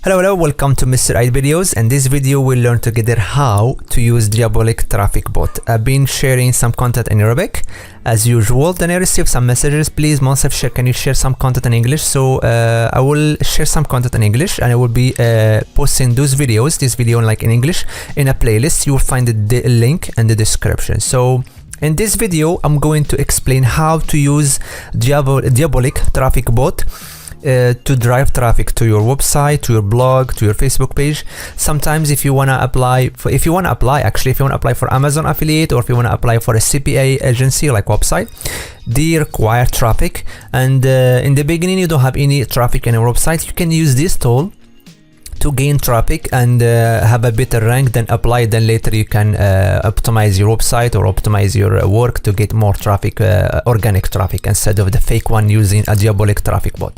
Hello, welcome to Mr. I videos. In this video we'll learn together how to use Diabolic Traffic Bot. I've been sharing some content in Arabic as usual, then I received some messages. Please Monsef, can you share some content in English? So I will share some content in English and I will be posting this video in English in a playlist. You will find the link in the description. So in this video I'm going to explain how to use Diabolic Traffic Bot to drive traffic to your website, to your blog, to your Facebook page. Sometimes if you want to apply for Amazon affiliate, or if you want to apply for a CPA agency like website, they require traffic, and in the beginning you don't have any traffic in your website. You can use this tool to gain traffic and have a better rank, then apply, then later you can optimize your website or optimize your work to get more traffic, organic traffic, instead of the fake one using a Diabolic Traffic Bot.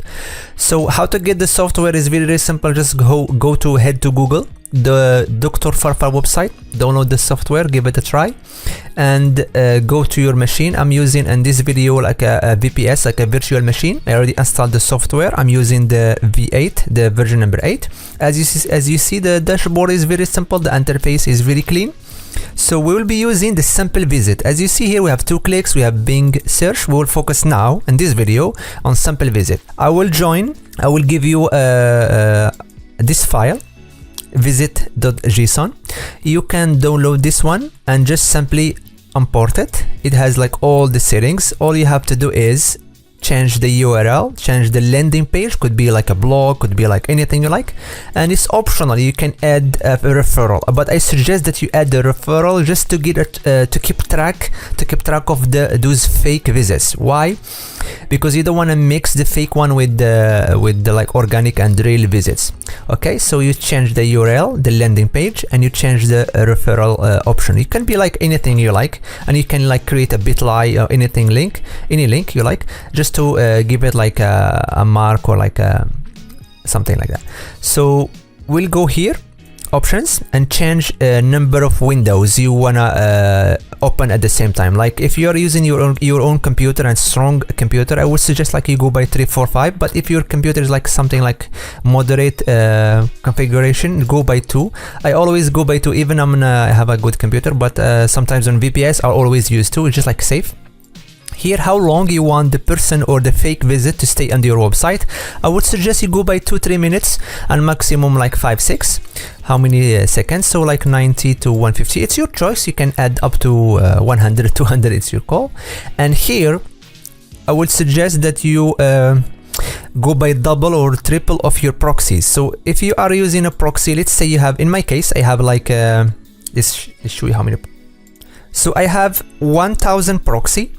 So how to get the software is very simple. Just head to Google, the Dr. Farfar website, download the software, give it a try, and go to your machine. I'm using in this video like a VPS, like a virtual machine. I already installed the software. I'm using the V8, the version number 8. As you see, the dashboard is very simple, the interface is very clean. So we will be using the simple visit. As you see here, we have 2 clicks, we have Bing search. We will focus now in this video on simple visit. I will give you this file, visit.json. You can download this one and just simply import it. It has like all the settings. All you have to do is change the URL, change the landing page, could be like a blog, could be like anything you like, and it's optional. You can add a referral, but I suggest that you add the referral just to get it, to keep track of those fake visits. Why? Because you don't want to mix the fake one with the like organic and real visits. Okay, so you change the URL, the landing page, and you change the referral option. It can be like anything you like, and you can like create a bit.ly or any link you like, just to give it like a mark or like something like that. So we'll go here, options, and change number of windows you wanna open at the same time. Like if you are using your own computer and strong computer, I would suggest like you go by 3, 4, 5. But if your computer is like something like moderate configuration, go by 2. I always go by 2, even I have a good computer, but sometimes on VPS I always use 2. It's just like safe. Here, how long you want the person or the fake visit to stay on your website. I would suggest you go by 2-3 minutes and maximum like 5-6. How many seconds? So like 90 to 150. It's your choice. You can add up to 100, 200. It's your call. And here, I would suggest that you go by double or triple of your proxies. So if you are using a proxy, let's say you have, in my case, I have like let's show you how many. So I have 1000 proxy.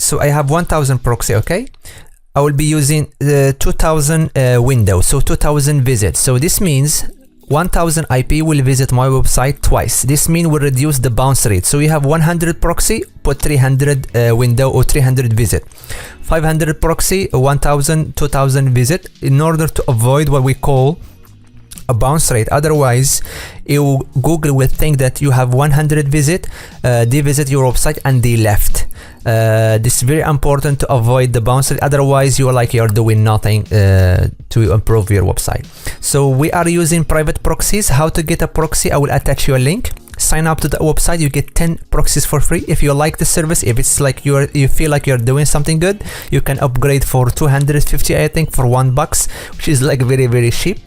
So I have 1000 proxy, okay? I will be using 2000 windows, so 2000 visits. So this means 1000 IP will visit my website twice. This means we'll reduce the bounce rate. So you have 100 proxy, put 300 window or 300 visit. 500 proxy, 1000, 2000 visit, in order to avoid what we call a bounce rate. Otherwise, Google will think that you have 100 visit, they visit your website and they left. This is very important to avoid the bounce rate. Otherwise, you're doing nothing to improve your website. So we are using private proxies. How to get a proxy? I will attach you a link. Sign up to the website. You get 10 proxies for free. If you like the service, if it's like you feel like you're doing something good, you can upgrade for 250, I think, for $1, which is like very, very cheap.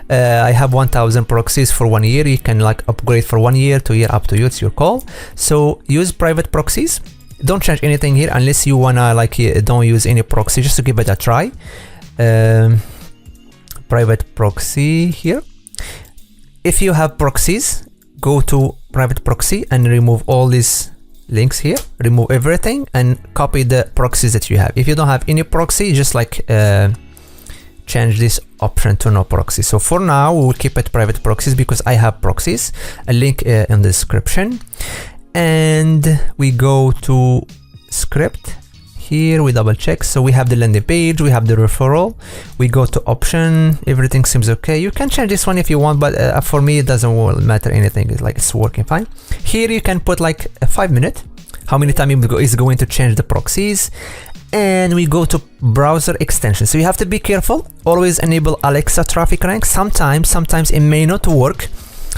I have 1000 proxies for 1 year. You can like upgrade for 1 year, 2 year, up to you. It's your call. So use private proxies. Don't change anything here unless you wanna like don't use any proxy, just to give it a try. Private proxy here. If you have proxies, go to private proxy and remove all these links here. Remove everything and copy the proxies that you have. If you don't have any proxy, just like change this option to no proxy. So for now, we will keep it private proxies because I have proxies. A link in the description. And we go to script. Here we double check. So we have the landing page, we have the referral. We go to option. Everything seems okay. You can change this one if you want, but for me it doesn't matter anything. It's like it's working fine. Here you can put like a 5 minutes. How many times is going to change the proxies. and we go to browser extensions. So you have to be careful, always enable Alexa traffic rank. Sometimes it may not work,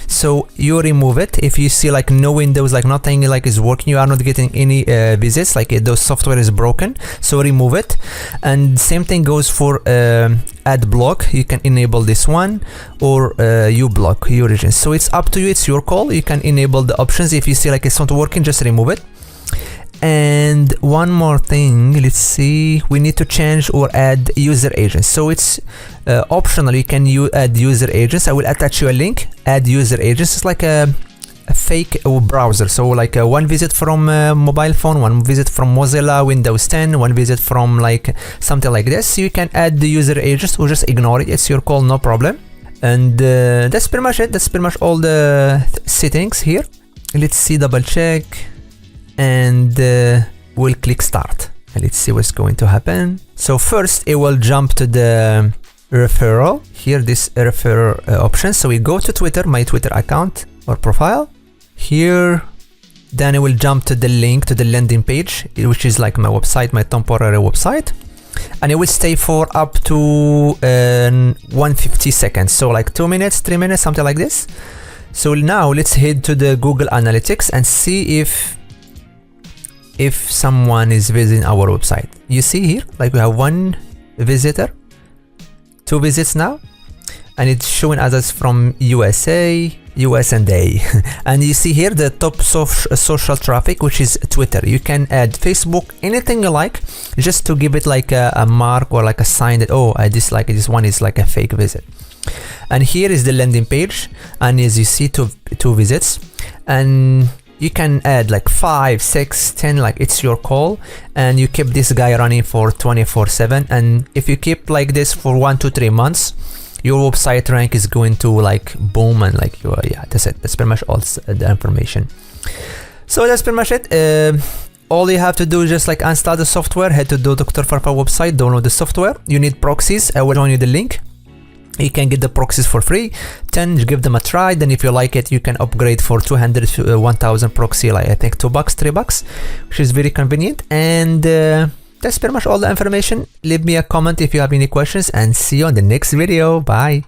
so you remove it. If you see like no windows, like nothing like is working, you are not getting any visits, like the software is broken, so remove it. And same thing goes for ad block. You can enable this one, or you block your region. So it's up to you, it's your call. You can enable the options. If you see like it's not working, just remove it. And one more thing, let's see, we need to change or add user agents. So it's optional, you can add user agents. I will attach you a link. Add user agents. It's like a fake browser. So like one visit from mobile phone, one visit from Mozilla, Windows 10, one visit from like something like this. So you can add the user agents or just ignore it. It's your call, no problem. And that's pretty much it. That's pretty much all the settings here. Let's see, double check. And we'll click start and let's see what's going to happen. So first it will jump to the referral here, this referral option. So we go to Twitter, my Twitter account or profile here, then it will jump to the link to the landing page, which is like my website, my temporary website, and it will stay for up to 150 seconds, so like 2 minutes, 3 minutes, something like this. So now let's head to the Google Analytics and see if someone is visiting our website. You see here, like we have 1 visitor, 2 visits now, and it's showing us from USA, US and A. And you see here the top social traffic, which is Twitter. You can add Facebook, anything you like, just to give it like a mark or like a sign that, oh, I dislike it, this one is like a fake visit. And here is the landing page, and as you see, two visits, and you can add like 5, 6, 10, like it's your call, and you keep this guy running for 24/7. And if you keep like this for 1 to 3 months, your website rank is going to like boom, and like yeah, that's it. That's pretty much all the information. So that's pretty much it. All you have to do is just like install the software, head to the Dr. Farfar website, download the software. You need proxies. I will show you the link. You can get the proxies for free. 10, give them a try. Then if you like it, you can upgrade for 200 to 1000 proxy, like I think $2, $3, which is very convenient. And that's pretty much all the information. Leave me a comment if you have any questions, and see you on the next video. Bye.